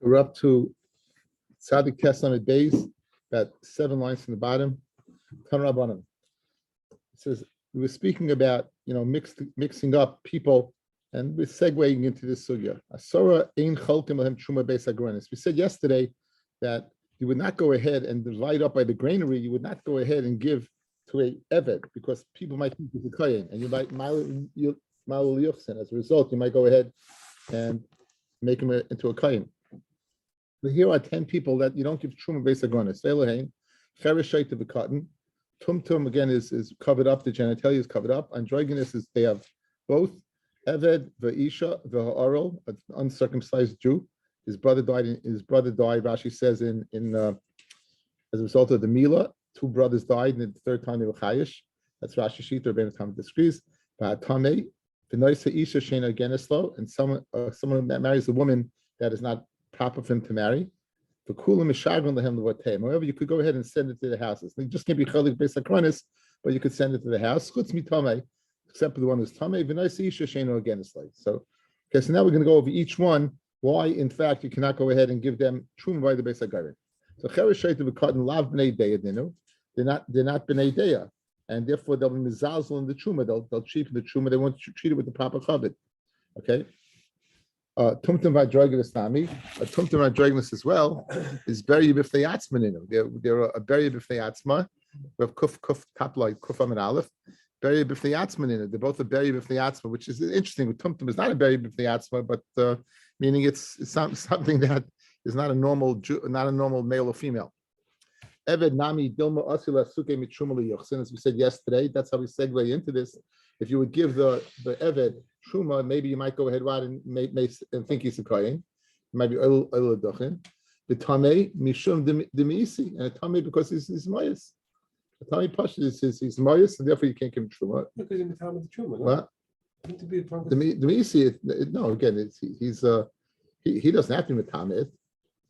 We're up to Tzadik Testament days, about 7 lines from the bottom. Tan Rabbanim. It says we were speaking about mixing up people, and we're segueing into this sugya. Asora ein cholkim lahem truma beis hagranis. We said yesterday that you would not go ahead and divide up by the granary. You would not go ahead and give to a eved because people might think it's a kohen, and you might mal yuchsin. As a result, you might go ahead and make him into a kohen. But here are 10 people that you don't give truma beis hagranis. Elohein, cheresh shaita v'katan. Tumtum again is covered up. The genitalia is covered up. Androgynous is they have both. Eved v'isha v'ha'aral, an uncircumcised Jew. His brother died. Rashi says in as a result of the Mila, 2 brothers died, and the third time they were chayish. That's Rashi Shita. Rabbi Tam disagrees. V'hatame v'noisa isha sheina geneslo, and someone that marries a woman that is not proper for him to marry. However, you could go ahead and send it to the houses. It just can't be chalik beis hakranis, but you could send it to the house. Chutz mitame, except for the one who's tamei. V'noisa isha sheina geneslo. So now we're going to go over each one. Why, in fact, you cannot go ahead and give them truma by the beis hagarin. So cheresh shaita v'katan lav b'nei deya dinu. They're not b'nei deya, and therefore they'll be mizalzel in the truma. They'll cheapen the truma. They won't treat it with the proper chavod. Okay. Tumtum v'adroginus nami. Tumtum v'adroginus as well is buried b'fnei atzma ninu. They're a buried b'fnei atzma. We have kuf top line kuf am and aleph. Buried b'fnei atzma ninu. They're both a buried b'fnei atzma, which is interesting. With tumtum is not a buried b'fnei atzma, but meaning it's something that is not a normal male or female. Eved nami dilma asila suke mitruma liyochsin. As we said yesterday, that's how we segue into this. If you would give the eved truma, maybe you might go ahead and think he's a kohen. It might be oil adochin. The tamei mishum demiisi, and a tamei because he's mayas. The tamei pashut is he's mayas, and therefore you can't give him truma. Because he's the truma. What? To be no, again, he doesn't have to be tamei.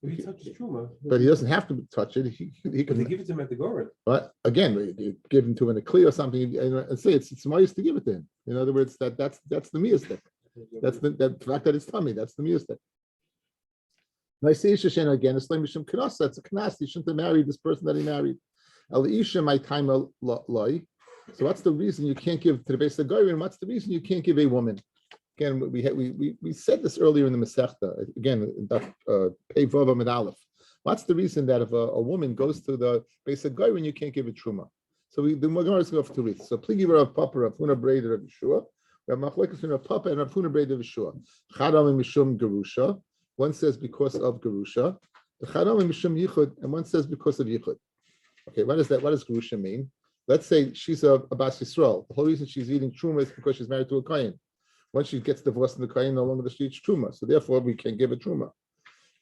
He touches truma, but he doesn't have to touch it. He can. They give it to him at the goren. But again, you give him to him in a clear or something, and say it's mayas to give it to him. In other words, that's the miyastik. That's the fact that it's tummy. That's the miyastik. Now I say Isha again. It's like Mishum Knas. That's a Knas. He shouldn't have married this person that he married. El Isha my time loy. So what's the reason you can't give to the base of the and what's the reason you can't give a woman? Again, we said this earlier in the Masechta. Again, Pei Vav Amid Aleph. What's the reason that if a woman goes to the base of Goyim, you can't give a truma? So the Gemara is going to have 2 reasons. So Pligi Rav Papa, Rav Huna Breder, Rav Yeshua. We have Machlekes between Rav Papa and Rav Huna Breder, Rav Yeshua. Chadam and Mishum Gerusha. One says because of Gerusha. The Chadam and Mishum Yichud, and one says because of Yichud. Okay, what is that? What does Gerusha mean? Let's say she's a Bas Yisrael. The whole reason she's eating truma is because she's married to a kohen. Once she gets divorced in the kohen, no longer does she eat truma. So therefore, we can give a truma.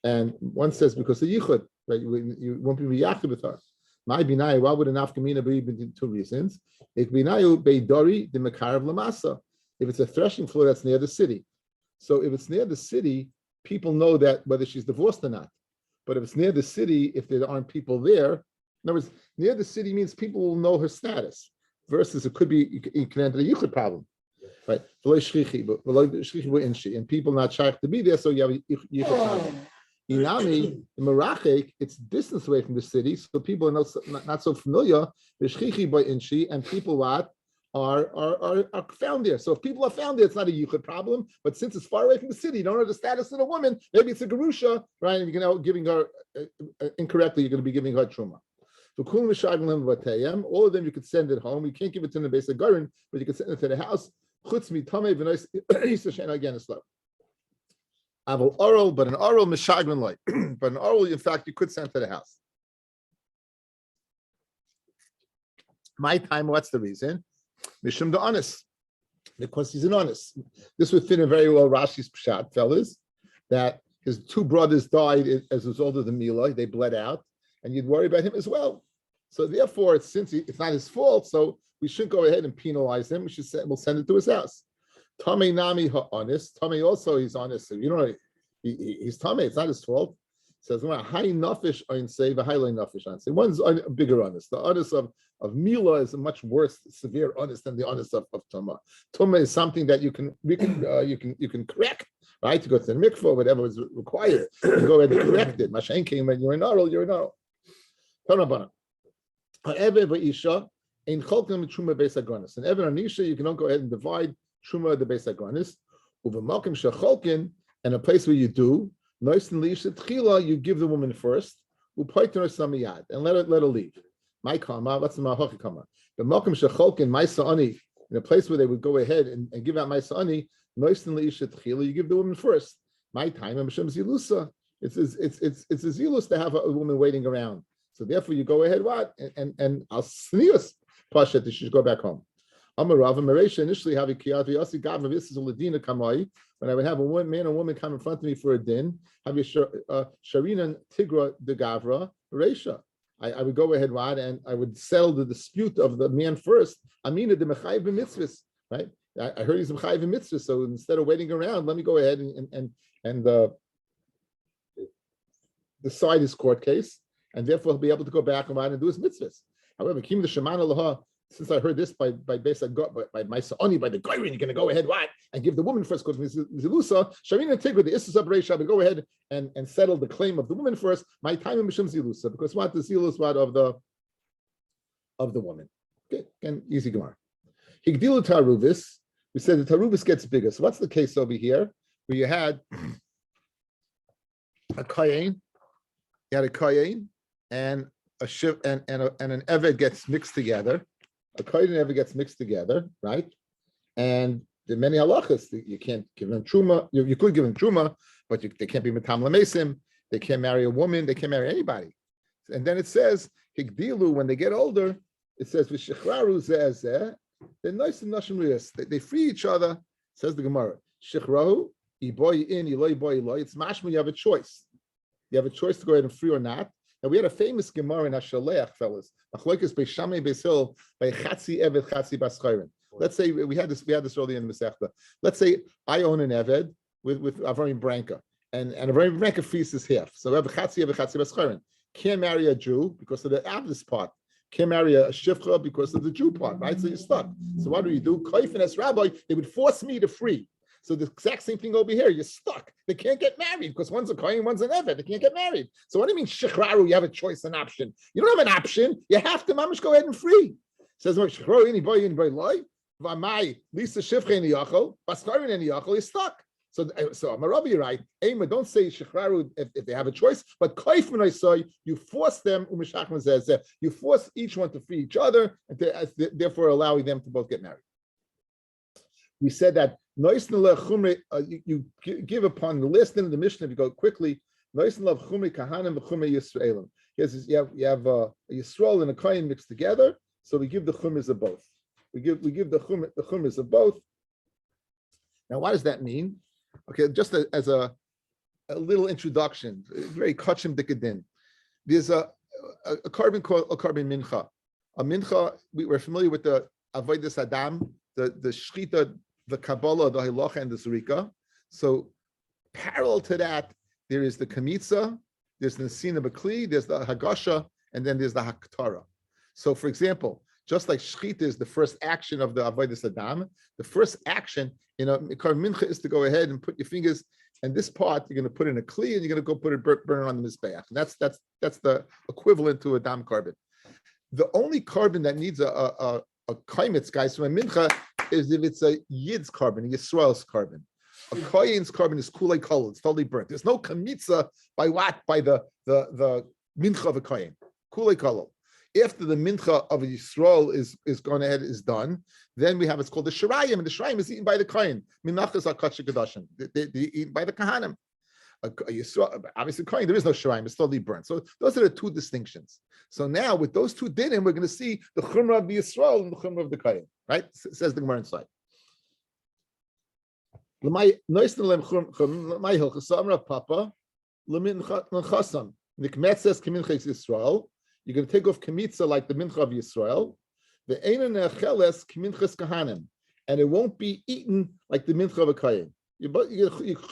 And one says because of yichud, right? You won't be miyachid with her. My binai, why would an afkamina be 2 reasons? Ik binayu beidori de mekarav lamasa. If it's a threshing floor that's near the city, so if it's near the city, people know that whether she's divorced or not. But if it's near the city, if there aren't people there, in other words, near the city means people will know her status. Versus it could be you can enter a yichud problem. Right, and people not shaykh to be there, so you have yichud. Inami, in Merachik, it's distance away from the city, so people are not so familiar. And people what are found there. So if people are found there, it's not a yichud problem. But since it's far away from the city, you don't know the status of the woman. Maybe it's a gerusha, right? And you're giving her incorrectly. You're going to be giving her truma. All of them you could send it home. You can't give it to the base of garin, but you can send it to the house. Chutz mitame v'nois isha sheina again is low. Aval oral, but an oral mishagrin like. But an oral, in fact, you could send to the house. My time, what's the reason? Mishum the honest, because he's an honest. This would fit in very well Rashi's pshat, fellas, that his 2 brothers died as a result of the Mila. They bled out, and you'd worry about him as well. So therefore, since it's not his fault, so we shouldn't go ahead and penalize him. We'll send it to his house. Tamei nami honest. Tamei also he's honest. So, he's tamei. It's not his fault. It says high nafish on say the high nafish on say. One's a bigger honest. The honest of Mila is a much worse, severe honest than the honest of Tuma. Tuma is something that you can correct, right? To go to the mikvah, whatever was required, you go ahead and correct it. Mashain came when you're in oral, you're in oral. However, Isha in Cholkim Truma Beis Agronis. And Evan Anisha, you can go ahead and divide Truma the Beis Agronis. Uvemalkim Shecholkin, and a place where you do, Nois and Lisha Tchila, you give the woman first, Upaitan Samiyad, and let her leave. My kama, what's the Mahochi kama? The Malkim Shecholkin, my Sa'ani, in a place where they would go ahead and give out my Sa'ani, Nois and Lisha Tchila, you give the woman first. My time, Hashem Zilusa. It's a zilus to have a woman waiting around. So therefore, you go ahead, what? And I'll sneeze Pasha that she should go back home. Amarav Maresha initially have a kiyat v'yasi gavra. This is a ladina kamai. When I would have a man and woman come in front of me for a din, have a sharina tigra de gavra Maresha. I would go ahead, what, and I would settle the dispute of the man first. Amina de mechayiv b'mitzvahs, right? I heard he's mechayiv b'mitzvahs, so instead of waiting around, let me go ahead and decide his court case. And therefore he'll be able to go back and do his mitzvahs. However, Kim the Shemana Laha, since I heard this by my Sa'oni, by the Goyrin, you're going to go ahead, what? And give the woman first, because Zilusa, Sharina Tigra, the Issa Sabresha, but go ahead and settle the claim of the woman first. My time in Mishum Zilusa, because what the Zilus what of the woman. Okay, and easy Gemara. Higdilu Taruvis, we said the Taruvis gets bigger. So what's the case over here? Where you had a Kayin, and a shiv and an eved gets mixed together. A kohen and eved gets mixed together, right? And there are many halachas. You can't give them truma. You could give them truma, but they can't be metam lamesim. They can't marry a woman. They can't marry anybody. And then it says higdilu when they get older. It says v'shechraru zeh. They're nice and nashim riyas. They free each other. Says the Gemara. Shechrahu iboy in iloy boy iloy. It's mashma. You have a choice. You have a choice to go ahead and free or not. Now we had a famous Gemara in Hashaleach, fellas. Let's say we had this early in the Masechta. Let's say I own an Eved with Avram Branka, and Avram Branka fees his half. So we have a Chatzi Bascharen. Can't marry a Jew because of the Abdus part. Can't marry a Shifcha because of the Jew part, right? So you're stuck. So what do? Kaif and as Rabbi, they would force me to free. So the exact same thing over here. You're stuck. They can't get married because one's a kohen, one's an eved. They can't get married. So what do you mean shechraru? You have a choice, an option. You don't have an option. You have to mamish go ahead and free. Says shechraru any boy loy. V'amai lisa shifcha any yachol. Baskarin any yachol. You're stuck. So I'm a Rabbi, you're right. Ema, don't say shechraru if they have a choice, but kaif when I saw you force them. You force each one to free each other, and therefore allowing them to both get married. We said that you give upon the list in the Mishnah. If you go quickly, you have a Yisrael and a Kain mixed together, so we give the chumras of both. We give the chumras of both. Now, what does that mean? Okay, just as a little introduction, very kachim dikadin. There's a carbon called a carbon mincha. A mincha, we're familiar with the avodas adam, the shchita, the Kabbalah, the Hilacha, and the Zurika. So parallel to that, there is the Kamitza, there's the Nesina Bakli, there's the Hagasha, and then there's the Haktara. So for example, just like Shchita is the first action of the Avodas Adam, the first action in a Mincha is to go ahead and put your fingers, and this part you're going to put in a Kli, and you're going to go put it, burn it on the Mizbeach. And that's the equivalent to a Dam carbon. The only carbon that needs a Kaimitz, guys, so a Mincha, is if it's a Yid's carbon, a Yisrael's carbon. A Kohen's carbon is kulei kol, it's totally burnt. There's no kamitza by what? By the mincha of a Kohen. Kulei kol. After the mincha of a Yisrael is gone ahead, is done, then we have, it's called the shirayim, and the shirayim is eaten by the Kohen. Minachas are kachik gadashim. They're eaten by the kahanim. A Yisrael, obviously Kohen, there is no shirayim, it's totally burnt. So those are the two distinctions. So now with those two dinim, we're going to see the chumrah of the Yisrael and the chumrah of the Kohen. Right? Says the Gemara inside. You're going to take off kamitza like the mincha of Yisrael, and it won't be eaten like the mincha of a kohen. You're going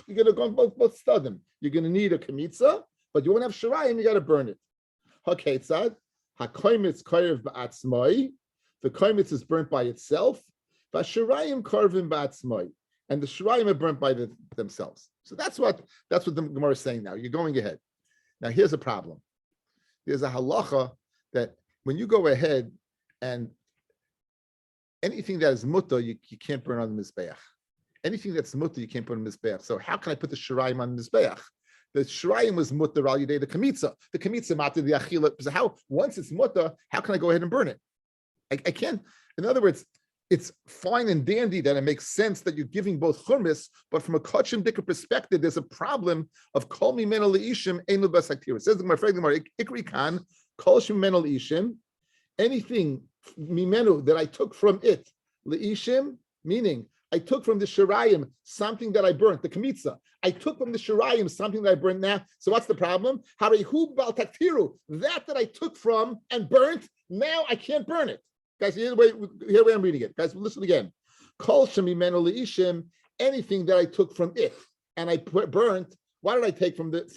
to go both stadim. You're going to need a kamitza, but you won't have shirayim. You got to burn it. Haketzad hakoymitz koyev ba'atzmai. The koymitz is burnt by itself. Vashirayim karvim ba'atzmai, and the shirayim are burnt by themselves. So that's what the Gemara is saying now. You're going ahead. Now here's a problem. There's a halacha that when you go ahead and anything that is mutter, you can't burn on the mizbeach. Anything that's mutter, you can't put on the mizbeach. So how can I put the shirayim on the mizbeach? The shirayim was mutter al yidei the kamitza. The kamitza matter the achila. So how once it's mutter, how can I go ahead and burn it? I can't. In other words, it's fine and dandy that it makes sense that you're giving both churmis, but from a kachim dika perspective, there's a problem of kol mimenu leishim ein l'basaktir. It says the Gemara, ikri kan kol mimenu leishim, anything mimenu that I took from it leishim, meaning I took from the shirayim something that I burnt, the kamitza. I took from the shirayim something that I burnt now. So what's the problem? Harehu bal taktiru, that I took from and burnt, now I can't burn it. Guys, here the way I'm reading it. Guys, listen again. Kol shemimenu leishim, anything that I took from it and I burnt. What did I take from the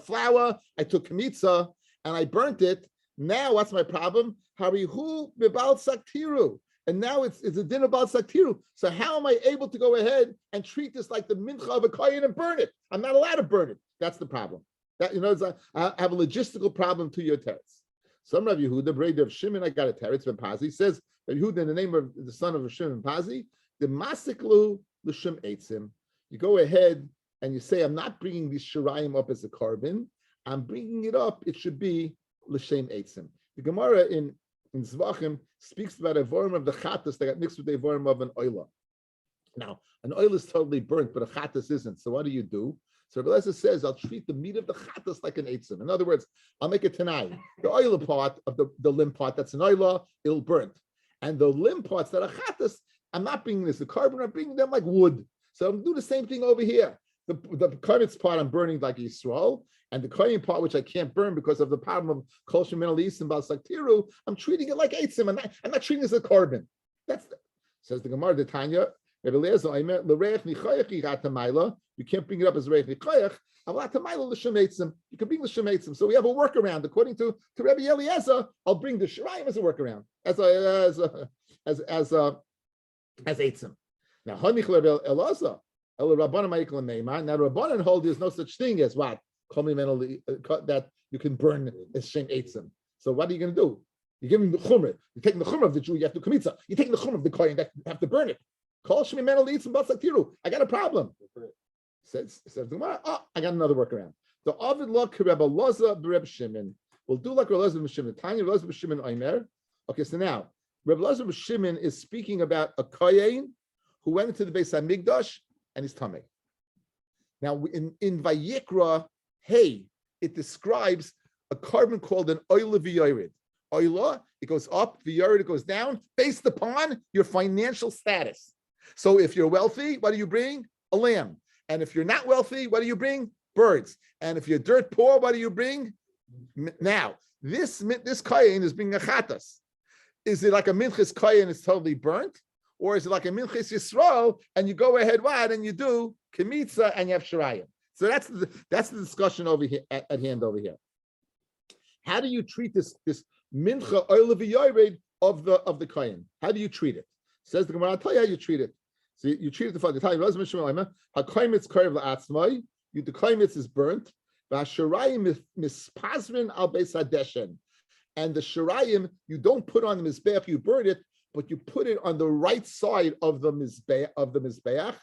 flour? I took kamitza and I burnt it. Now what's my problem? Harihu bibal saktiru. And now it's a din about saktiru. So how am I able to go ahead and treat this like the mincha of a kohen and burn it? I'm not allowed to burn it. That's the problem. That I have a logistical problem to your teretz. Some Rabbi Yehuda, Breda of Shimon, I got a teretz ben Pazi, says Rabbi Yehuda in the name of the son of Shimon Pazi, the masiklu l'shem eitzim. You go ahead and you say, I'm not bringing these shirayim up as a carbon. I'm bringing it up. It should be l'shem eitzim. The Gemara in Zvachim speaks about a vorim of the chatas that got mixed with a vorim of an oila. Now, an oil is totally burnt, but a chatas isn't. So what do? So Rabbi Eliezer says, I'll treat the meat of the chatas like an eitzim. In other words, I'll make it tanai. The oil part of the limb part, that's an oila, it'll burn. And the limb parts that are chatas, I'm not bringing this, the carbon, I'm bringing them like wood. So I'm doing the same thing over here. The kamitz part I'm burning like Yisrael, and the kohen part which I can't burn because of the problem of kol shemin elis and bal saktiru, I'm treating it like eitzim. I'm not treating it as a carbon. Says the Gemara, the Tanya. You can't bring it up as reich nichayach. You can bring the shemeitzim. So we have a workaround. According to Rabbi Eliezer, I'll bring the shirayim as a workaround, as eitzim. Now hanich Rabbi Eliezer, now Rabbanan hold there's no such thing as what that you can burn as shem eitzim. So what are you going to do? You're giving the chumrah. You're taking the chumrah of the Jew. You have to kamitza. You're taking the chumrah of the kohen that you have to burn it. Call shemimenu leitsim basaktiru. I got a problem. Says the Gemara. Oh, I got another workaround. The Ovid law Rebbe Loza b'Reb Shimon. We'll do like Rebbe Loza b'Shimon. Tanya Rebbe Loza b'Shimon Omer. Okay, so now Rebbe Loza b'Shimon is speaking about a kohen who went into the Beis Hamikdash and his tummy. Now in Vayikra, hey, it describes a carbon called an oila v'yored. Oila, it goes up, v'yored, it goes down, based upon your financial status. So if you're wealthy, what do you bring? A lamb. And if you're not wealthy, what do you bring? Birds. And if you're dirt poor, what do you bring? Now, this kohen is bringing a chatas. Is it like a minchas kohen is totally burnt? Or is it like a minchas Yisrael and you go ahead and you do kemitza and you have shirayim? So that's the discussion over here at hand over here. How do you treat this mincha oil v'yored of the kohen? How do you treat it? Says the Gemara, I'll tell you how you treat it. So you treat it the following. The koimitz is burnt. And the shirayim, you don't put on the mizbeach, you burn it, but you put it on the right side of the mizbeach,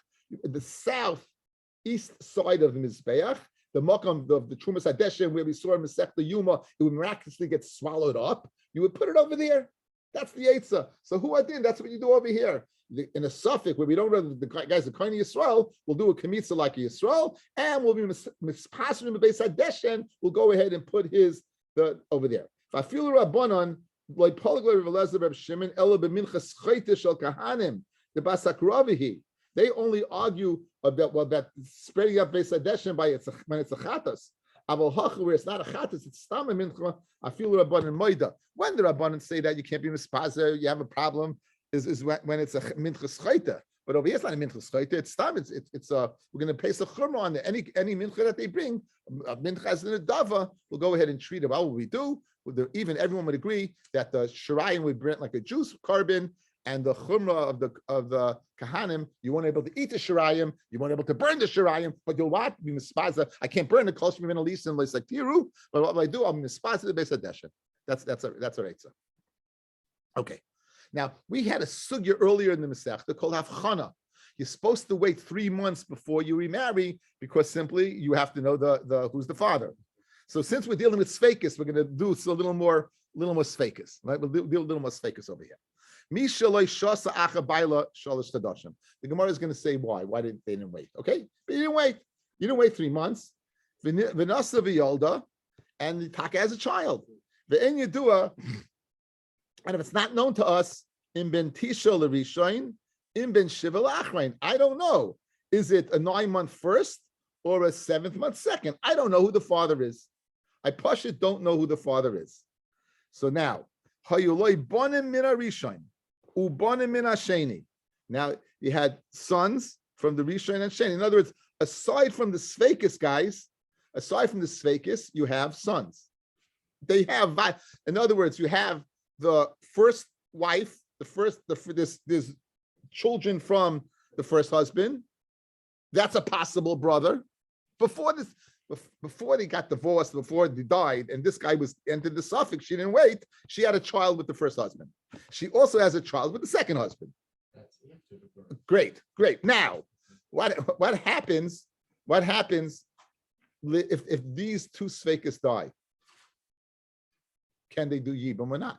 the southeast side of the mizbeach, the makam of the Trumas Hadeshen, where we saw in Masechta Yuma, it would miraculously get swallowed up. You would put it over there. That's the Eitzah. So who I did? That's what you do over here. In a suffix where we don't know the guys, the Kohen Yisrael, we'll do a Kemitza like a Yisrael, and we'll be mispassim in the Beis Hadeshen. We'll go ahead and put over there. If I feel a Rabbanon, like Polyglot of Elazar Reb Shimon, Ela b'minchas chayte shel kahanim, the Basakravihi. They only argue about spreading up Beis Hadeshen when it's a chatas. Aval hacha, where it's not a chatas, it's stam a mincha. I feel a Rabbanon moida. When the Rabbanon say that you can't be mispazer, you have a problem, is when it's a minchas chayte. But over here it's not a minchas chayte. It's stam. It's we're going to place a churma on it. Any mincha that they bring, minchas in a dava, we'll go ahead and treat it. What will we do? Even everyone would agree that the shirayim would burn like a juice carbon, and the chumrah of the kahanim, you weren't able to eat the shirayim, you weren't able to burn the shirayim, but you'll what? Be mispaza. I can't burn the kol shemim alisim like tiru, but what I do, I'm mispaza the beis hadeshen. That's a reitzah. Okay. Now we had a sugya earlier in the Masechta called havchana. You're supposed to wait 3 months before you remarry because simply you have to know the who's the father. So since we're dealing with sfekis, we're going to do a little more sfekis, right? We'll do a little more sfekis over here. The Gemara is going to say why. Why didn't they wait? Okay, but you didn't wait. You didn't wait 3 months. V'nasa v'yolda, and the taka as a child. V'en yedua, and if it's not known to us, in ben tisha l'rishain, in ben shiva l'achrein. I don't know. Is it a 9-month first or a 7th month second? I don't know who the father is. I pashut don't know who the father is. So now, hayuloi bonim min harishain, ubonim min hasheni. Now you had sons from the Rishon and Sheni. In other words, aside from the Sfekis guys, you have sons. They have, in other words, you have the first wife, this children from the first husband. That's a possible brother. Before they got divorced, before they died, and this guy entered the suffix, she didn't wait. She had a child with the first husband. She also has a child with the second husband. Great. Now, what happens? What happens if these two sfekis die? Can they do yibum or not?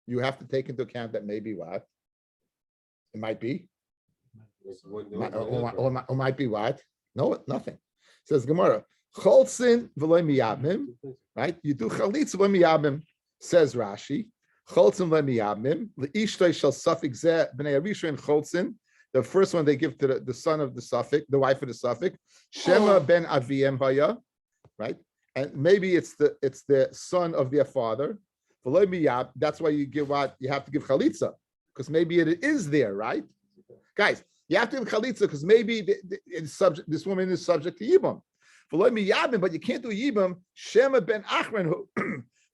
You have to take into account that maybe what? It might be. Or might be what? No, nothing. Says Gemara, Cholzin v'loy miyabim, right? You do chalitz v'loy miyabim, says Rashi. Cholzin v'loy miyabim, l'ishtoi shall suffix zeh b'nei Rishon Cholzin. The first one they give to the son of the suffix, the wife of the suffix. Shema ben aviem haya, right? And maybe it's the son of their father. V'loy miyab. That's why you give what you have to give chalitza, because maybe it is there, right? Guys, you have to give chalitza because maybe this woman is subject to yibum. But you can't do yibum. Shema ben achron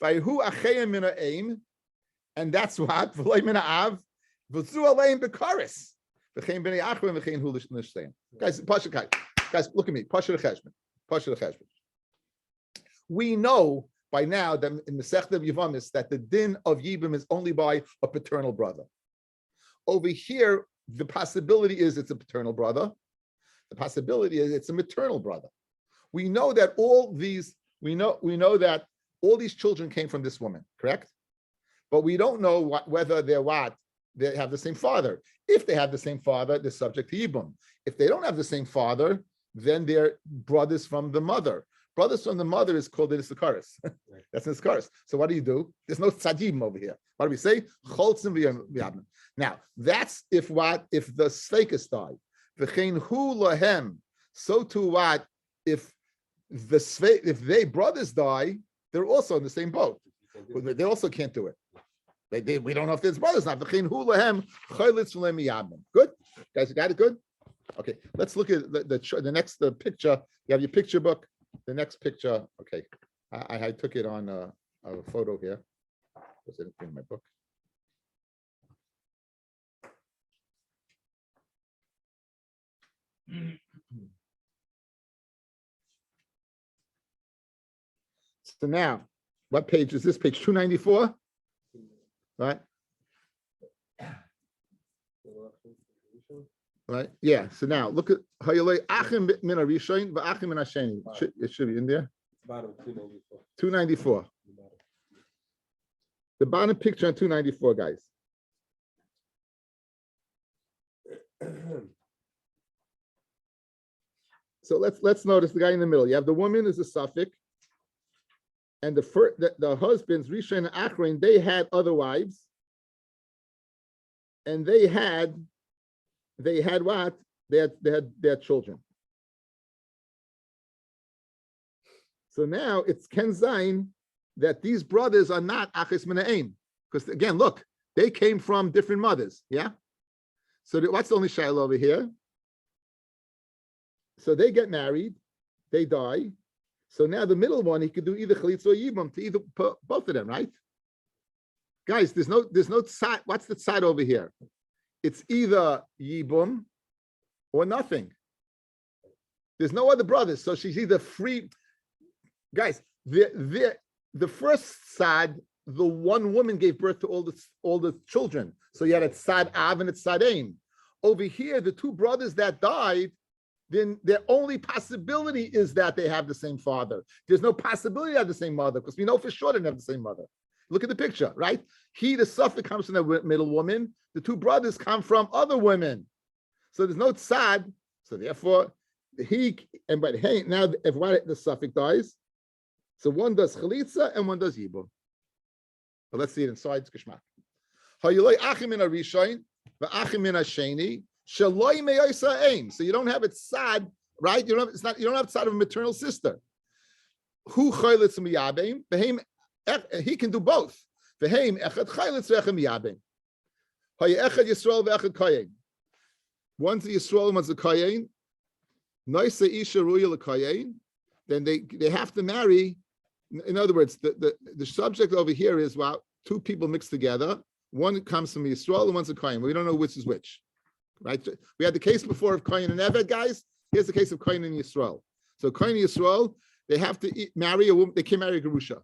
vayhu achayim min ha'eim, and that's what v'loy min ha'av v'zu aleim bekaris v'chein b'nei achron v'chein hu l'shtein. Guys, look at me. Pasha l'cheshbon. We know by now that in the Masechta of Yevamot that the din of yibum is only by a paternal brother. Over here, the possibility is it's a paternal brother. The possibility is it's a maternal brother. We know that all these children came from this woman, correct? But we don't know whether they have the same father. If they have the same father, they're subject to yibum. If they don't have the same father, then they're brothers from the mother. Brothers from the mother is called the Sakaris. That's an Sakaris. So what do? There's no tzadim over here. What do we say? Choltzim v'yabim. Now that's if the sfekis die. V'chein hu lahem. So too what if they brothers die? They're also in the same boat. They also can't do it. We don't know if there's brothers now. V'chein hu lahem chaylitz v'leim yabim. Good, guys, you got it. Good. Okay, let's look at the next picture. You have your picture book. The next picture, okay, I took it on a photo here. Was it in my book? So now, what page is this? Page 294, right? Right. Yeah. So now look at Hayolei Achim min Rishon v'Achim min Hasheni. It should be in there. Bottom 294. 294. The bottom picture on 294, guys. So let's notice the guy in the middle. You have the woman is a suffix, and the husbands Rishon and Achron, they had other wives, and they had what? They had their children. So now it's Ken Zayin that these brothers are not Achis Minaim. Because again, look, they came from different mothers. Yeah. So what's the only shiloh over here? So they get married, they die. So now the middle one, he could do either Chalitza or Yibam to either both of them, right? Guys, there's no side. What's the side over here? It's either Yibum or nothing. There's no other brothers, so she's either free. Guys, the first side, the one woman gave birth to all the children. So you had a Tzad Av and a Tzad Ein. Over here, the two brothers that died, then their only possibility is that they have the same father. There's no possibility to have the same mother because we know for sure they have the same mother. Look at the picture, right? The suffix comes from the middle woman. The two brothers come from other women. So there's no tzad. So therefore, now if the suffix dies, so one does chalitza and one does yibum. But let's see it inside. It's geschmack. So you don't have it sad, right? You don't have tzad of a maternal sister. Who he can do both. One's a Yisrael and one's a Kayin. Then they have to marry. In other words, the subject over here is two people mixed together. One comes from Yisrael and one's a Kayin. We don't know which is which. Right? We had the case before of Kayin and Eved, guys. Here's the case of Kayin and Yisrael. So Kayin and Yisrael, they have to marry a woman. They can't marry a Gerusha.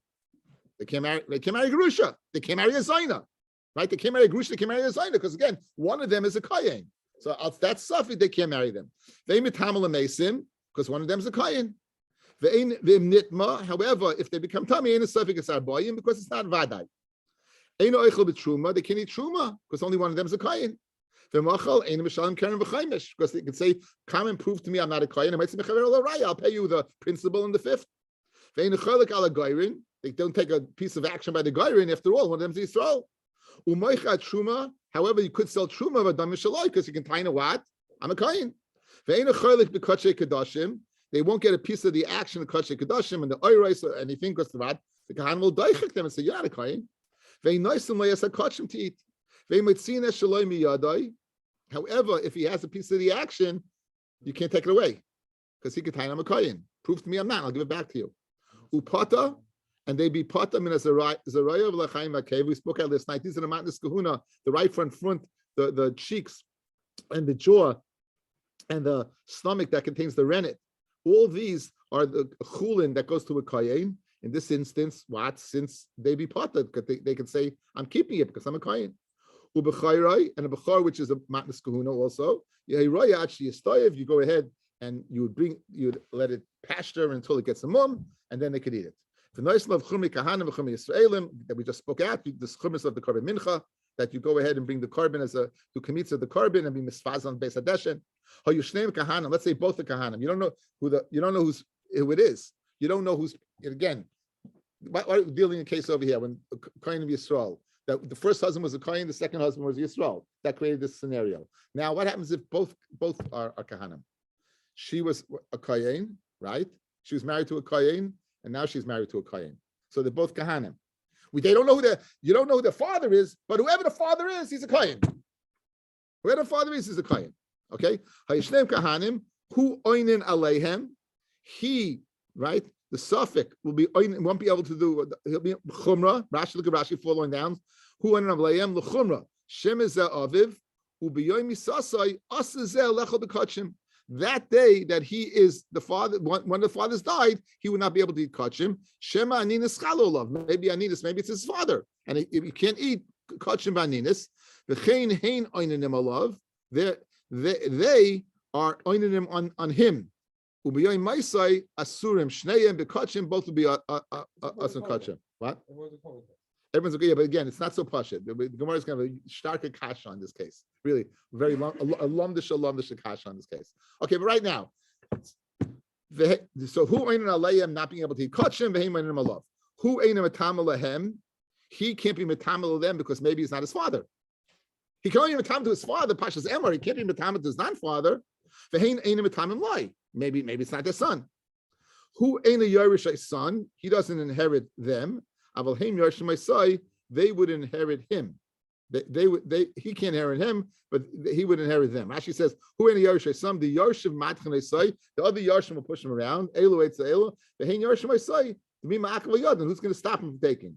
They can't marry Gerusha. They can't marry a Zaina. Right? They can't marry a Gerusha. They can't marry a Zaina because again, one of them is a Kayin. So that's suffix. They can't marry them. They mitamal mesim because one of them is a Kayin. However, if they become tummy, ain't a suffix it's arboyim because it's not vadai. Ain't no eichel b'truma. They can't eat truma because only one of them is a Kayin. Because they can say, come and prove to me I'm not a Kayin. I'll pay you the principal and the fifth. They don't take a piece of action by the Gairin. After all, one of them is Yisrael. However, you could sell truma because you can tie in a what? I'm a Kayin. They won't get a piece of the action of Kachei Kedoshim and the Oirais or anything because the Kahan will daichik them and say, you're not a Kayin. They nice and lay us a kachim to eat. However, if he has a piece of the action, you can't take it away because he could tie him a Kayin. Prove to me I'm not. I'll give it back to you. Upata, and they be pata min azaraya of lachaim vakev. We spoke out last night. These are the matnas kahuna, the right front, the cheeks, and the jaw, and the stomach that contains the rennet. All these are the chulin that goes to a Kayin. In this instance, since they be pata, because they can say, I'm keeping it because I'm a Kayin. Ubechayrai, and a bechar, which is a matnas kahuna also. You go ahead and you'd let it pasture until it gets a mum, and then they could eat it. The nice love chumi kahanim v'chumi Yisraelim that we just spoke out, the chumis of the korban mincha, that you go ahead and bring the korban as a to commit to the korban and be misfaz on beis hadeshen. How you shneim kahanim? Let's say both the kahanim. You don't know who it is. You don't know who's again. Why are we dealing a case over here when Kayin of Yisrael? That the first husband was a Kayin, the second husband was Yisrael. That created this scenario. Now, what happens if both are kahanim? She was a Kayin, right? She was married to a Kayin, and now she's married to a Kayin. So they're both kahanim. You don't know who the father is, but whoever the father is, he's a Kayin. Whoever the father is a Kayin. Okay? Hayishneim kahanim, hu oinin aleihem. He, right? The suffix will be won't be able to do. He'll be chumra. Rashi, look at Rashi following down. Hu oinin aleihem l'chumra. Shem is aviv. Ubiyomi sasai asazel lechol bekachim. That day that he is the father, when the fathers died, he would not be able to eat kachim. Shema aninis chalolav. Maybe aninis, maybe it's his father, and you can't eat kachim b'aninis. V'chein hein oinanim alav. They are oinanim on him. Ubiyoy maisai asurim shneim bekachim. Both will be asun kachim. What? Everyone's okay, but again, it's not so pashut. The Gemara is going to have a starker kasha on this case. Really, very long, a lumdish kasha on this case. Okay, but right now, so who ain't alayim not being able to eat kachim, v'heim ain't alav. Who ain't metamal lahem? He can't be metamal them because maybe he's not his father. He can only be metamal to his father. Pasha's emor. He can't be metamal to his non-father. V'heim ain't metamal lai. Maybe it's not their son. Who ain't a Yerushay son? He doesn't inherit them. They would inherit him. He can't inherit him, but he would inherit them. Rashi says, "Who in the Yerush some the Yerushim matchanei say the other Yerushim will push him around. Elu eits elu. The hein Yerushim say to be ma'akav yadin. Who's going to stop him from taking?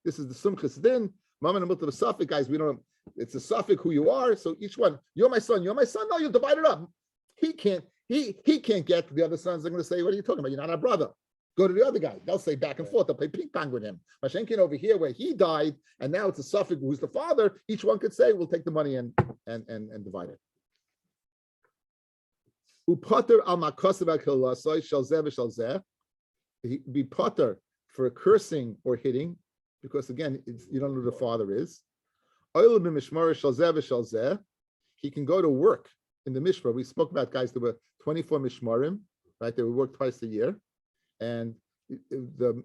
This This is the sumchas din. Mama and the suffix, guys. We don't. It's a suffix who you are. So each one, you're my son. You're my son. No, you divide it up. He can't. He can't get to the other sons. They're going to say, "What are you talking about? You're not our brother." Go to the other guy. They'll say back and forth. They'll play ping pong with him. Mashenkin over here, where he died, and now it's a suffix who's the father. Each one could say, "We'll take the money and divide it." Upater al makosav kilasoi shel zeh v'shel zeh. He be potter for cursing or hitting, because again, you don't know who the father is. Oil b'mishmar shel zeh v'shel zeh. He can go to work in the mishmar. We spoke about guys. There were 24 mishmarim, right? They would work twice a year, and the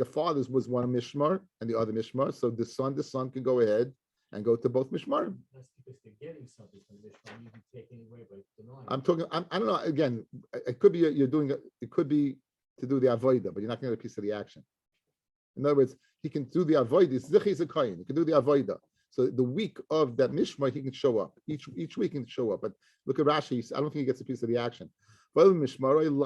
father's was one mishmar and the other mishmar. So the son can go ahead and go to both mishmarim. That's because they're getting something from the mishmar. You can take anyway by denying. I'm talking. I don't know. Again, it could be you're doing it. It could be to do the avoida, but you're not going to get a piece of the action. In other words, he can do the avoida. He's a kohen. He can do the avoida. So the week of that mishmar, he can show up. Each week he can show up. But look at Rashi. I don't think he gets a piece of the action. He's not going to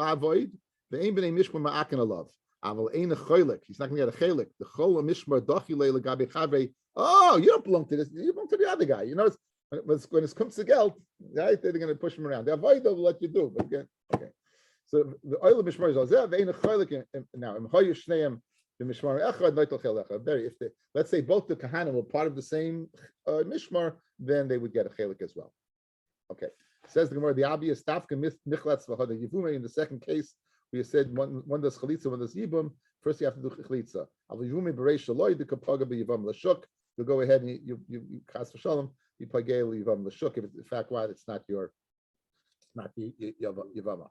get a chelik. The chol mishmar dochile legabe chavei. Oh, you don't belong to this. You belong to the other guy. You know, when it comes to geld, right? They're going to push him around. The avodah will let you do. But again, okay. So the oil of mishmar is alzeh. Ve'ein chelik now. If let's say both the kahanim were part of the same mishmar, then they would get a chelik as well. Okay. Says the Gemara, the obvious tafka michlatz v'chada yivumei. In the second case, we said one does chalitza, one does yibum. First, you have to do chalitza. You'll go ahead and you chas v'shalom, you pagel yivam l'shuk. If it's in fact what, it's not your, not yivama.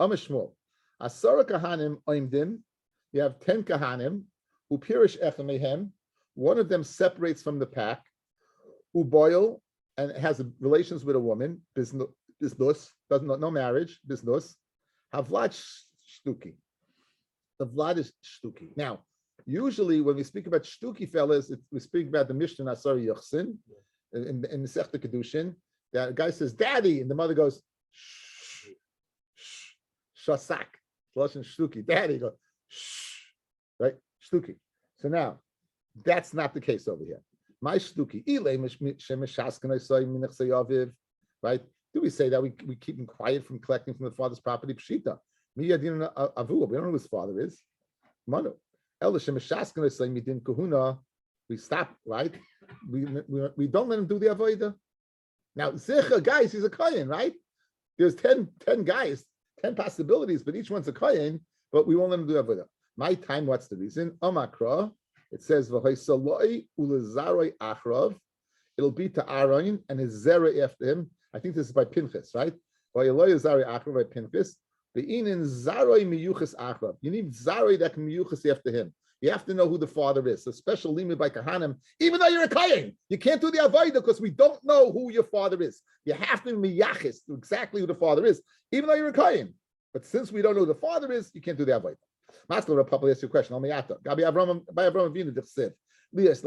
Amishmol, asara kahanim oimdim. You have 10 kahanim who pirish echamehem. One of them separates from the pack, who boil and has relations with a woman. Business doesn't no marriage. Business havlad shtuki. The vlad is shtuki. Now, usually when we speak about shtuki, fellas, we speak about the Mishnah Asari Yochsin in the Sechta Kedushin. That guy says, "Daddy," and the mother goes, "Shh, shh, shasak." Lashon shtuki. Daddy goes, "Shh," right? Shtuki. So now, that's not the case over here. My shtuki. Right? Do we say that we keep him quiet from collecting from the father's property? Pshita. We don't know who his father is. Manu. We stop, right? We don't let him do the avodah. Now, Zicha, guys, he's a kohen, right? There's 10 guys, 10 possibilities, but each one's a kohen, but we won't let him do avodah. My time, what's the reason? Amakra, it says, it'll be to Aaron and his zera after him. I think this is by Pinchas, right? By Pinchas. You need zaroi that can miyuchas after him. You have to know who the father is. So special limit by kahanim, even though you're a kohen, you can't do the avodah because we don't know who your father is. You have to miyachis to exactly who the father is, even though you're a kohen. But since we don't know who the father is, you can't do the avodah. Master Rabbi asked you a question. Gabi Avram Avinu dichsev. What's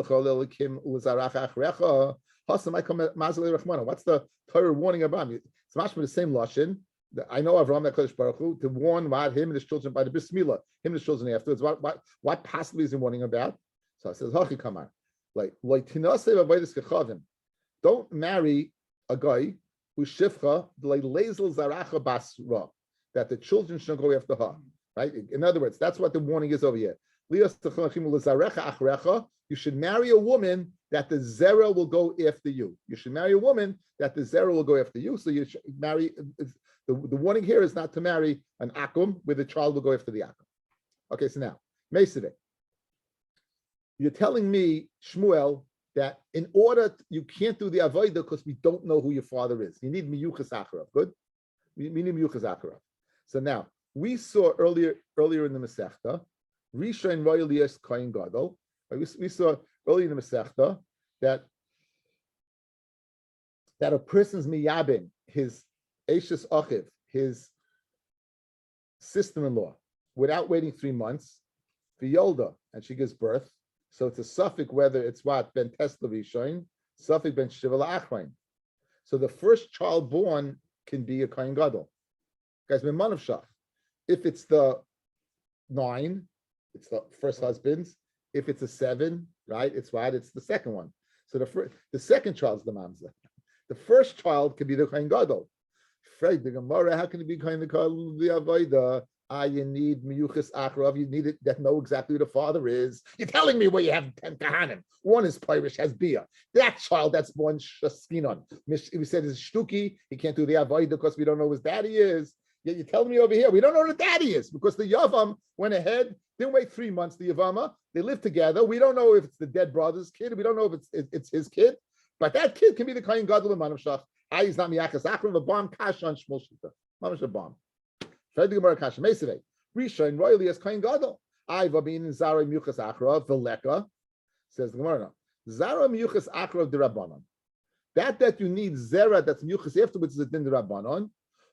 the Torah warning about me? It's much the same lashon. I know Avram HaKadosh Baruch Hu to warn about him and his children by the bris milah, him and his children afterwards. What possibly is he warning about? So it says, "Hachi kamar, like don't marry a guy who shifcha like lezel zaracha basra, that the children shouldn't go after her." Right? In other words, that's what the warning is over here. You should marry a woman that the zera will go after you. You should marry a woman that the zera will go after you. So you should marry. The warning here is not to marry an akum where the child will go after the akum. Okay, so now, Mesivik, you're telling me, Shmuel, that in order, you can't do the avodah because we don't know who your father is. You need miyuchas acharav. Good? We need miyuchas acharav. So now, we saw earlier in the Masechta, Rishon Royal Yes Kohen Gadol. We saw earlier in the Masechta that a person's miyabin, his Eishes Achiv, his sister-in-law, without waiting 3 months, V'yolda, and she gives birth. So it's a suffix whether it's what ben Tesla Rishon, suffix ben Shivala Achrain. So the first child born can be a Kohen Gadol. Guys, ben Manav Shach. If it's the 9, it's the first husband's. If it's a 7, right? It's what? It's the second one. So the second child's the mamza. The first child could be the Kohen Gadol. Fred, the Gemara, how can it be Kohen Gadol the Avodah? You need miyuchas achrov. You need it that know exactly who the father is. You're telling me where you have 10 kahanim. One is Pirish, has bia. That child that's born shaskinon. We said is shtuki. He can't do the avodah because we don't know who his daddy is. Yet you're telling me over here we don't know who the daddy is because the yavam went ahead, didn't wait 3 months. The yavama, they lived together. We don't know if it's the dead brother's kid. We don't know if it's his kid. But that kid can be the Kohen Gadol Manav Shach. Is not miyachas achrov. A bomb kash on shmul shita. Mamash a bomb. Fred the Gemara Kasha Mesave. Rishon royally as Kohen Gadol. I vabin zara miyuchas achrov veleka. Says the Gemara. Zara miyuchas achrov the Rabbanon. That you need zera that's miyuchas afterwards is a din the Rabbanon.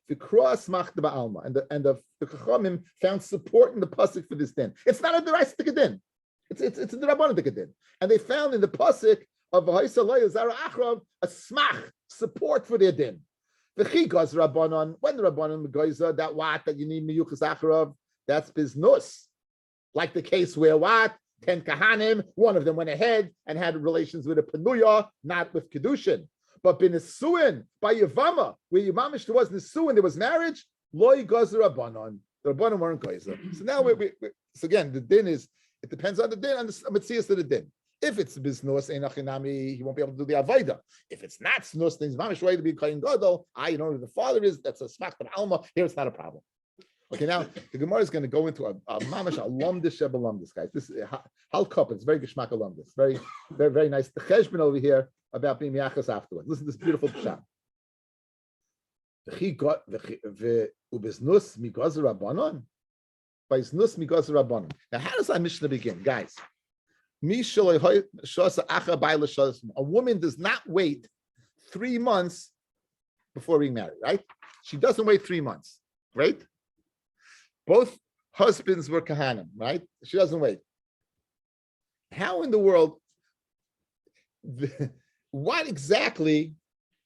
The cross mach the ba'alma and the Chachamim found support in the pasuk for this din. It's not a deraisa din. It's a the Rabbanon din. And they found in the pasuk of V'haisalaya zara achrov a smach support for their din. The chigas Rabbanon, when the Rabbanon megoiza that you need miyuchas achrov, that's biznus. Like the case where 10 kahanim, one of them went ahead and had relations with a penuya, not with kedushin. But b'nisuin by Yevamot, where Yevamot there was nisuin, there was marriage. Loy gazer Rabbanon. The Rabbanon weren't goiza. So now so again, the din is it depends on the din and the mitzias of the din. If it's biznus einachinami, he won't be able to do the avodah. If it's not snus, then he's mamish ready to be kohen gadol. You know who the father is. That's a smach of alma. Here it's not a problem. Okay, now the Gemara is going to go into a mamish alumdis shebalumdis, guys. This is halkop. It's very geshmak alumdis. Very, very, very nice. The cheshbon over here about being miyachas afterwards. Listen to this beautiful pshat. Ubiznus migazer rabbanon. By znus migazer rabbanon. Now, how does our Mishnah begin, guys? A woman does not wait 3 months before being married, right? She doesn't wait 3 months, right? Both husbands were kahanim, right? She doesn't wait. How in the world, what exactly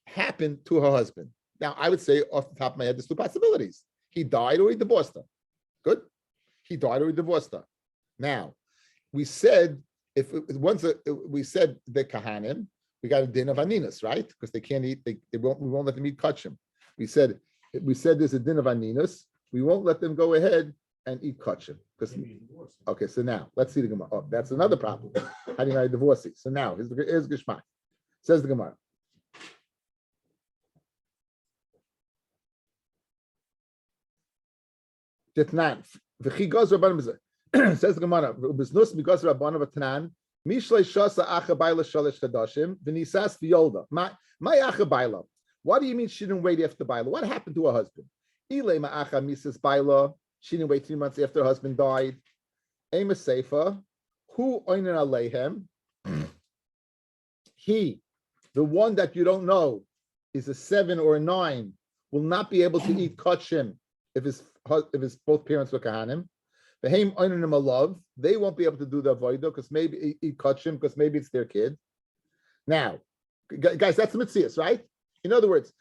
happened to her husband? Now, I would say off the top of my head, there's 2 possibilities. He died or he divorced her. Good? He died or he divorced her. Now, we said, we said the kahanim, we got a din of aninas, right? Because they can't eat, we won't let them eat kachim. We said there's a din of aninas. We won't let them go ahead and eat kachim. Okay, so now let's see the Gemara. Oh, that's another problem. How do you marry a divorcee? So now here's Geshmak. Says the Gemara. Says the Gemara, "Biznus migas rabban of Tanan, mishlei shasa acha baila shalish chadashim v'nisas v'yolda." My acha baila. What do you mean she didn't wait after baila? What happened to her husband? Ilay ma'acha misas baila. She didn't wait 3 months after her husband died. Ema seifa hu oinen aleihem. He, the one that you don't know, is a 7 or a 9, will not be able to eat kachim if his both parents were kahanim. They won't be able to do the avodah because maybe eat kachim because maybe it's their kid. Now, guys, that's the mitzias, right? In other words,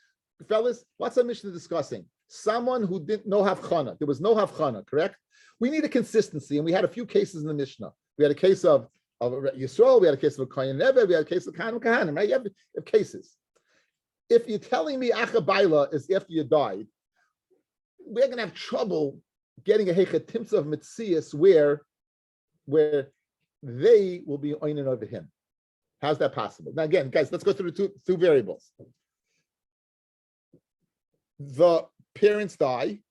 fellas, what's our Mishnah discussing? Someone who didn't know havchana. There was no havchana, correct? We need a consistency, and we had a few cases in the Mishnah. We had a case of Yisrael, we had a case of Kohen Neve, we had a case of Kahanim, right? You have cases. If you're telling me Achabaila is after you died, we're going to have trouble getting a hechatimtza of mitzias where they will be oinen over him. How's that possible? Now again, guys, let's go through the two variables. The parents die,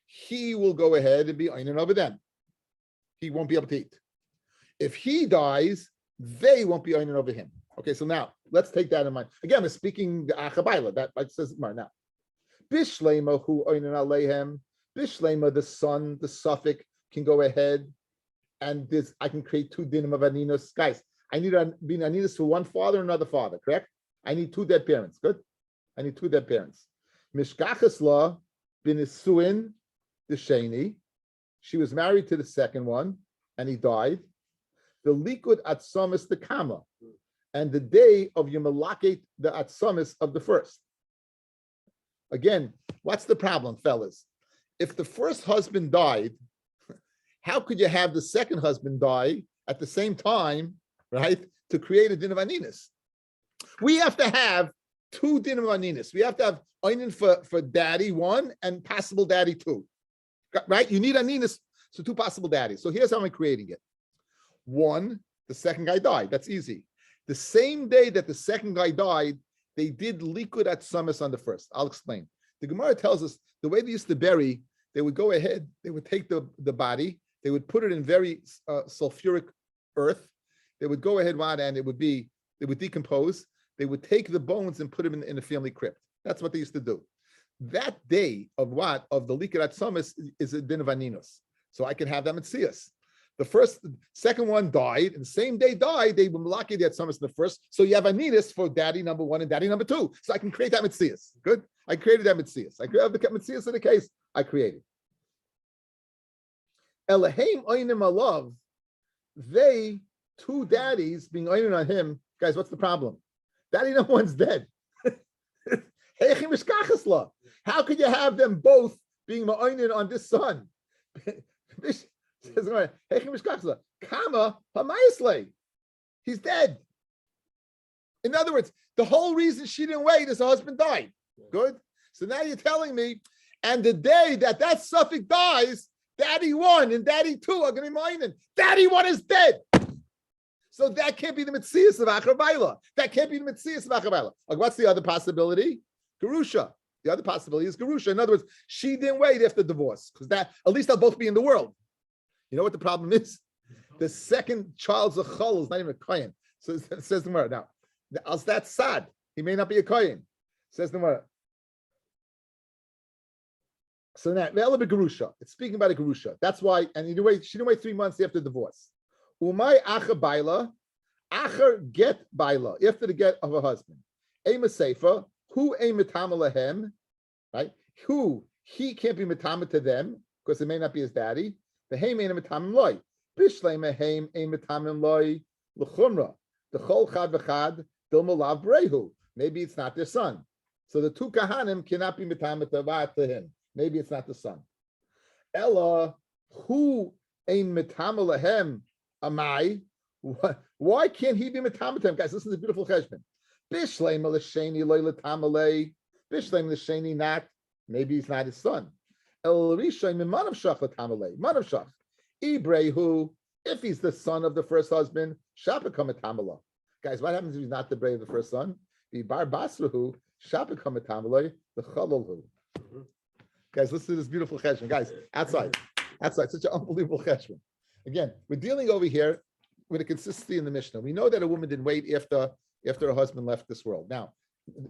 he will go ahead and be oinen over them. He won't be able to eat. If he dies, they won't be oinen over him. Okay, so now let's take that in mind. Again, we're speaking the achabayla, that like says now. Bishlema hu oinen aleihem. Bishlema, the son, the suffix, can go ahead and this. I can create 2 dinim of aninos. Guys, I need to be aninos for one father and another father, correct? I need 2 dead parents. Good? I need 2 dead parents. Mishkachas la binisuin the sheni. She was married to the second one, and he died. The likud atzamis the kama, and the day of Yemalaket the atzamis of the first. Again, what's the problem, fellas? If the first husband died, how could you have the second husband die at the same time, right? To create a din of aninis. We have to have two din of aninis. We have to have einin for daddy one and possible daddy two, right? You need aninis, so two possible daddies. So here's how I'm creating it. One, the second guy died. That's easy. The same day that the second guy died, they did likud at summers on the first. I'll explain. The Gemara tells us the way they used to bury, they would go ahead, they would take the body, they would put it in very sulfuric earth. They would go ahead, and it would decompose. They would take the bones and put them in the family crypt. That's what they used to do. That day of the likud at summers is a din of aninos. So I can have them at Siyas. Second one died, and the same day died, they were lucky at summers in the first. So you have aninos for daddy number one and daddy number two. So I can create that Mitzias. Good. I created that Mitzias. I created the Mitzias in the case I created. Elohim oinim alav, they, two daddies being oinim on him. Guys, what's the problem? Daddy number one's dead. How could you have them both being ma'oinin on this son? Kama hamayisle. He's dead. In other words, the whole reason she didn't wait is her husband died. Good. So now you're telling me, and the day that suffix dies, daddy one and daddy two are going to be mine. Daddy one is dead. So that can't be the Metzias of Achar Baila. That can't be the Metzias of Achar Baila. Like, what's the other possibility? Gerusha. The other possibility is Gerusha. In other words, she didn't wait after divorce, because that at least they'll both be in the world. You know what the problem is? The second child's a chol is not even a kohen. So it says the Gemara. Now, that's sad. He may not be a kohen. Says the Gemara. So now, Gerusha. It's speaking about a Gerusha. That's why, and she didn't wait 3 months after divorce. Umay acher baila, acher get baila, after the get of her husband. Ema seifa, who a mitama lahem, right? Who he can't be mitama to them because it may not be his daddy. The heim ain't a mitamim loy. Bishlema heim a mitamim loy l'chumra. The chol chad v'chad dilma lav brehu. Maybe it's not their son. So the two kahanim cannot be mitama to him. Maybe it's not the son. Ella, who a mitama lahem amai? Why can't he be mitama to him? Guys, listen to the beautiful cheshbon. Bishlema l'sheni loy l'tamalei. Bishlema l'sheni not. Maybe he's not his son. El Rishon Manav Shach Latamale, Manav Shach. Ibrehu, if he's the son of the first husband, Shapakam Tamala. Guys, what happens if he's not the brave of the first son? The Bar Basrahu, Shapakam Tamale, the Chalalhu. Guys, listen to this beautiful cheshbon. Guys, outside, such an unbelievable cheshbon. Again, we're dealing over here with a consistency in the Mishnah. We know that a woman didn't wait after her husband left this world. Now,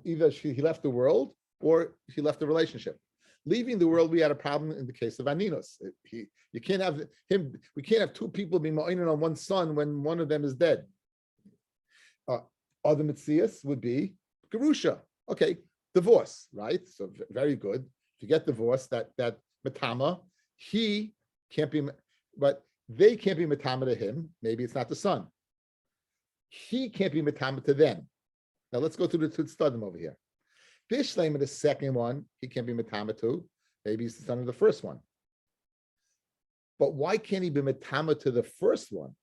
either he left the world or he left the relationship. Leaving the world, we had a problem in the case of Aninos. You can't have him. We can't have two people being ma'onin on one son when one of them is dead. Other mitzias would be gerusha. Okay, divorce, right? So very good. If you get divorced, that matama, he can't be, but they can't be matama to him. Maybe it's not the son. He can't be matama to them. Now let's go through the studim over here. Bishlema, the second one, he can't be matama to. Maybe he's the son of the first one. But why can't he be matama to the first one?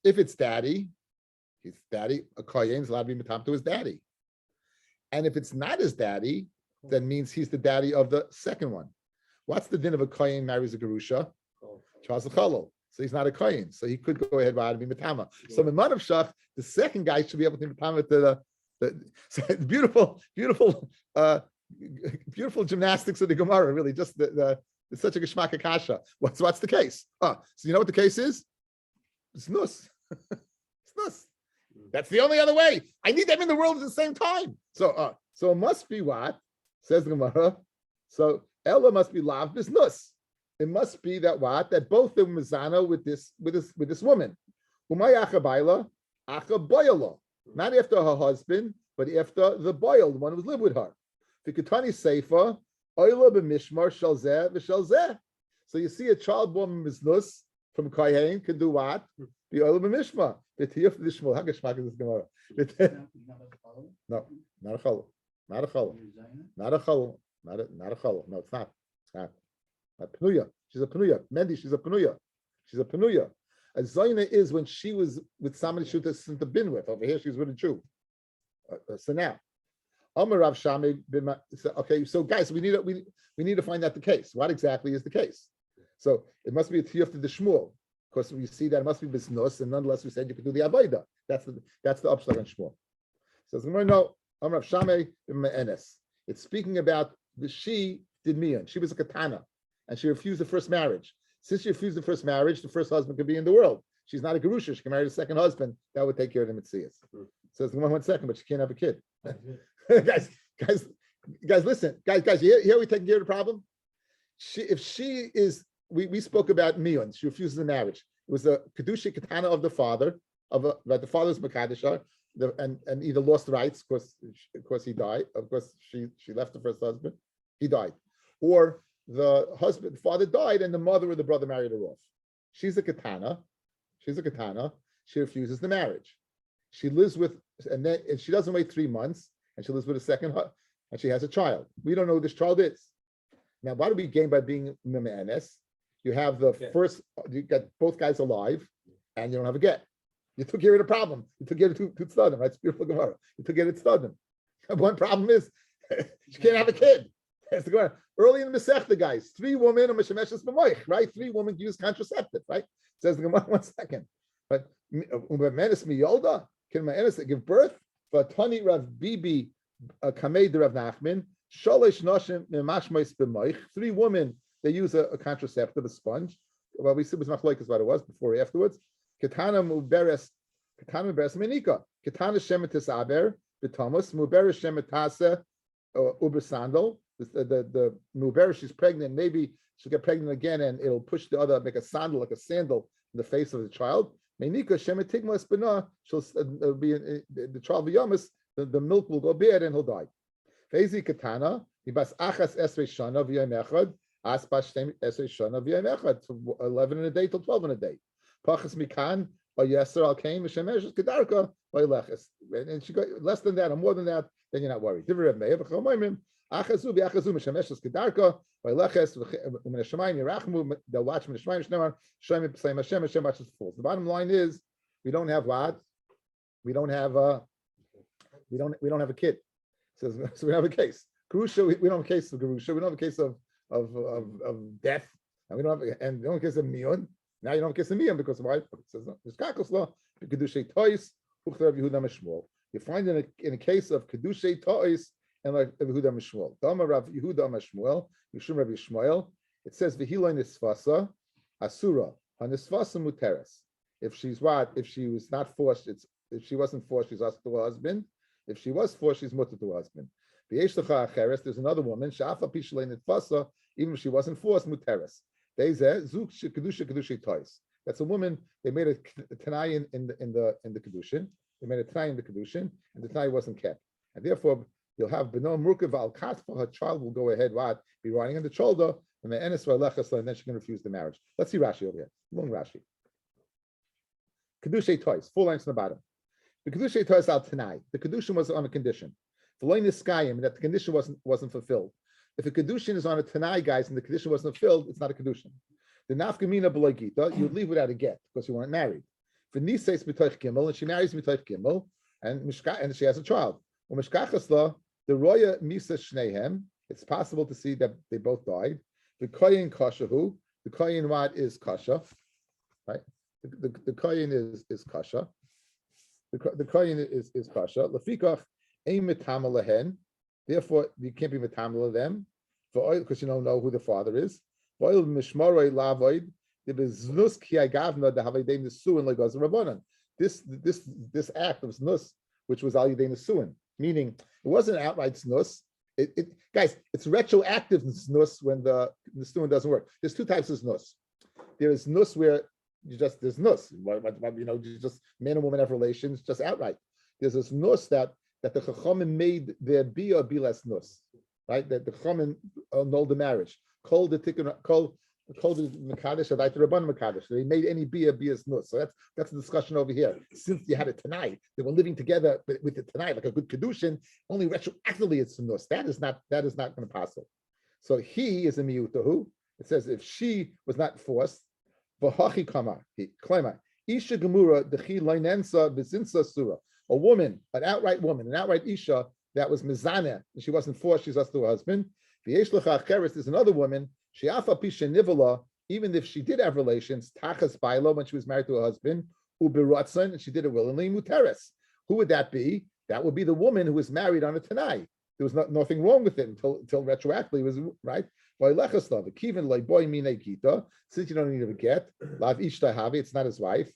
If it's daddy, his daddy, a kohen is allowed to be matama to his daddy. And if it's not his daddy, that means he's the daddy of the second one. What's the din of a kohen marries a gerusha? Charles Chalal. So he's not a kohen. So he could go ahead and be matama. So in Manav Shach, the second guy should be able to be matama to the so beautiful gymnastics of the Gemara. Really, just it's such a geshmak akasha. What's the case? So you know what the case is? It's nus. It's nus. That's the only other way. I need them in the world at the same time. So it must be what says the Gemara. So Ella must be lav bis nus. It must be that both of them mizana with this woman. Umay acha baila acha boyala. Not after her husband, but after the boil, the one who was lived with her. Vikatani Seifa, Oila b'mishmar shalzeh v'shalzeh. So you see a child born miznus from Kohen can do what? The Oila b'mishmar. V'tiyuf l'shmul. How geshmak is this Gemara? No, not a chalul. Not a chalul. Not a chalul. Not a chalul. No, it's not. It's not. Not Penuya. She's a Penuya. Mendy, she's a Penuya. She's a Penuya. A Zaina is when she was with somebody she wasn't to been with. Over here, she's with a Jew. So now, Amar Rav Shami. Okay, so guys, we need to find out the case. What exactly is the case? So it must be a tiyuf to the Shmuel. Of course, we see that it must be bisnus, and nonetheless we said you could do the avodah. That's the upshot on Shmuel. So it's going to know Amar Rav Shami b'ma'enes. It's speaking about she did miyan. She was a katana, and she refused the first marriage. Since she refused the first marriage, the first husband could be in the world. She's not a gerusha. She can marry the second husband. That would take care of the mitzias. So it's 1 second, but she can't have a kid. guys, listen. Guys, you hear we taking care of the problem? We spoke about miyun. She refuses the marriage. It was a kedusha katana of the father, the father's makadisha, and either lost rights, of course he died. Of course she left the first husband, he died, or the father died, and the mother or the brother married her off. She's a katana. She refuses the marriage. She lives with, and she doesn't wait 3 months, and she lives with a second husband, and she has a child. We don't know who this child is. Now, what do we gain by being mimenes? You have you got both guys alive, and you don't have a get. You took care of the problem. You took care of two tzaddim, right? It's beautiful Gemara. You took care of tzaddim. One problem is she can't have a kid. Early in the Masechta, guys, 3 women are mishemeshes b'moich, right? 3 women use contraceptive, right? Says the Gemara 1 second. But menes miyolda can menes give birth? But Tani Rav Bibi Kamei de Rav Nachman shalish noshim mimashmeis b'moich. 3 women they use a contraceptive, a sponge. Well, we said it was machlokes what it was before or afterwards. Ketana muberes menika. Ketana shemetis aber b'tomus muberes shemetase uber sandal. The muberes, she's pregnant. Maybe she'll get pregnant again, and it'll push the other, make a sandal like a sandal in the face of the child. Menika shemetigma spina. She'll be the child of the milk will go bad and he'll die. Fezi ketana ibas achas esrei shana v'yom echad. Aspash esrei shana v'yom echad, from 11 in a day till 12 in a day. Pachas mikan or yeser al kain v'shemesh kedarka or leches. And she got less than that or more than that, then you're not worried. Divrei Meir v'chomayim achazu v'achazu m'shemesh kedarka or leches u'minashamayim yirachmu. They'll watch m'nashamayim shnemar shoyim b'sayim Hashem Hashem watches the fools. The bottom line is we don't have what? We don't have a kid. So we don't have a case. Gerusha, we don't have a case of Gerusha. We don't have a case of death. And we don't have and the only case of Miyun. Now you don't have a case of Miyun because why? It says Mishkakos law, Kedushay Tois, Uchtar Yehuda Mishmuel. You find in a case of Kedushay Tois and like Yehuda Mishmuel. Dama Rav Yehuda Mishmuel, Yishum Rav Yishmael. It says V'hiloi Nisfasa, Asura, Hanisfasa Muteres. If she's what? If she was not forced, if she wasn't forced, she's asked to her husband. If she was forced, she's mutter to her husband. There's another woman, even if she wasn't forced, muteres. That's a woman. They made a tanai in the kedushin. They made a tanai in the kedushin, and the tanai wasn't kept, and therefore you'll have beno murkav al katfa. Her child will go ahead, be riding on the shoulder, and then she can refuse the marriage. Let's see Rashi over here. Long Rashi. Kedushay toys, 4 lines from the bottom. The kedushay toys al tanai. The kedushin was on a condition. That the condition wasn't fulfilled. If a kedushin is on a tanai, guys, and the condition wasn't fulfilled, it's not a kedushin. The nafkamina b'loy gita, you would leave without a get because you weren't married. For niseis b'toich gimel, and she marries b'toich gimel, and she has a child. Well, mishkachasla, the roya misa shnehem. It's possible to see that they both died. The koyin kashahu. The koyin what is kasha, right? The koyin is kasha. The koyin is kasha. Lefikach. Therefore, you can't be metamel them because you don't know who the father is. This act of znus, which was al yedei nesuin, meaning it wasn't outright znus. Guys, it's retroactive znus when the nesuin doesn't work. There's 2 types of znus. There is znus where there's znus, you just man and woman have relations just outright. There's this znus that the Chachamim made their bia be less nus, right? That the Chachamim annulled the marriage. Called the Mekadesh, right? The Rabban Mekadesh. They made any bia as nus. So that's the discussion over here. Since you had it tonight, they were living together with it tonight, like a good kedushin. Only retroactively it's nus. That is not going to pass. So he is a miyutahu. It says if she was not forced, V'hachi kama, klema. Isha gemura dechi loinensa v'zinsa sura. A woman, an outright woman, an outright isha that was mizaneh, and she wasn't forced, she's asked to her husband. V'yesh lecha acheres, there's another woman, she'afa pisha nivala, even if she did have relations, tachas bailo, when she was married to her husband, ubiratsan, and she did it willingly, muteres. Who would that be? That would be the woman who was married on a tanai. There was nothing wrong with it until retroactively it was right. Since you don't need to get, it's not his wife.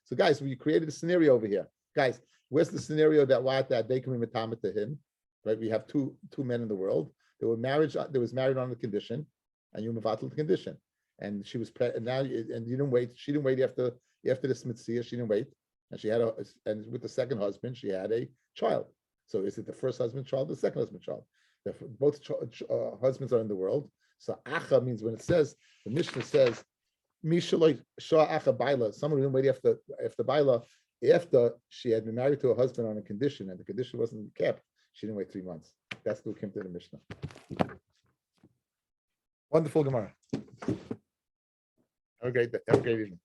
So guys, we created a scenario over here. Guys, where's the scenario that they can be metamet to him? Right? We have two men in the world. They was married on the condition, and you mevatel the condition. And she was and now and you didn't wait. She didn't wait after this mitzvah. She didn't wait. And she had and with the second husband, she had a child. So is it the first husband child, the second husband child? Both husbands are in the world. So acha means when it says, the Mishnah says, Mishaloi shah acha baila, someone who didn't wait after baila, after she had been married to a husband on a condition, and the condition wasn't kept, she didn't wait 3 months. That's the came to the Mishnah. Wonderful Gemara. Have a great evening.